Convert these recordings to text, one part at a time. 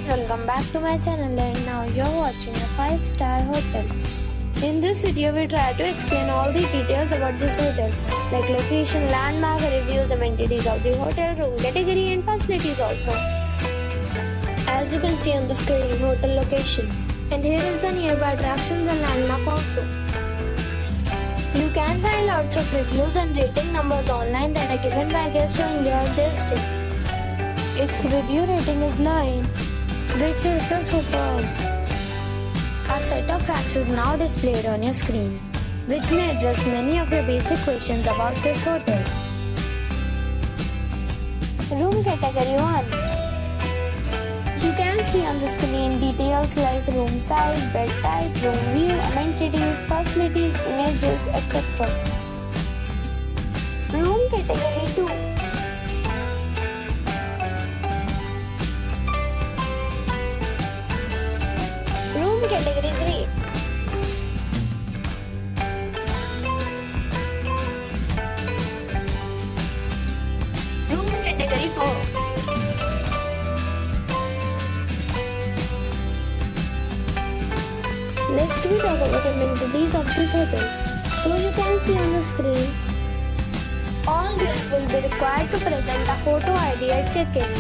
guys, welcome back to my channel and now you're watching a 5-star hotel. In this video we try to explain all the details about this hotel like location, landmark, reviews, amenities of the hotel, room category and facilities also. As you can see on the screen, hotel location. And here is the nearby attractions and landmark also. You can find lots of reviews and rating numbers online that are given by guests who enjoyed their stay. Its review rating is 9, which is the superb. A set of facts is now displayed on your screen, which may address many of your basic questions about this hotel. Room category 1. You can see on the screen details like room size, bed type, room view, amenities, facilities, images, etc. Room category 2. Room category 3. Room category 4. Next we talk about amenities of this hotel. So you can see on the screen, all guests will be required to present a photo ID at check-in.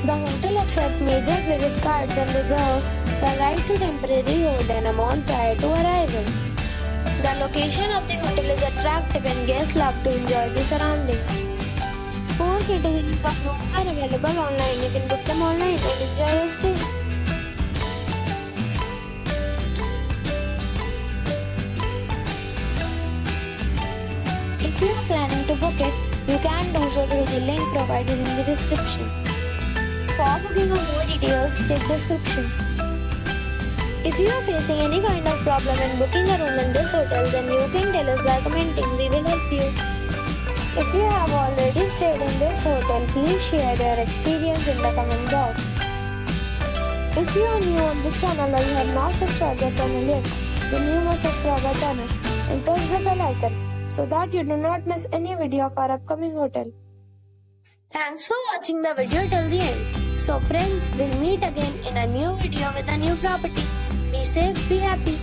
The hotel accepts major credit cards and reserve the right to temporarily hold an amount prior to arrival. The location of the hotel is attractive and guests love to enjoy the surroundings. 4 categories of rooms are available online. You can book them online and enjoy your stay. If you are planning to book it, you can do so through the link provided in the description. For booking or more details, check description. If you are facing any kind of problem in booking a room in this hotel, then you can tell us by commenting. We will help you. If you have already stayed in this hotel, please share your experience in the comment box. If you are new on this channel or you have not subscribed our channel yet, then you must subscribe our channel and press the bell icon so that you do not miss any video of our upcoming hotel. Thanks for watching the video till the end. So friends, we'll meet again in a new video with a new property. Be safe, be happy.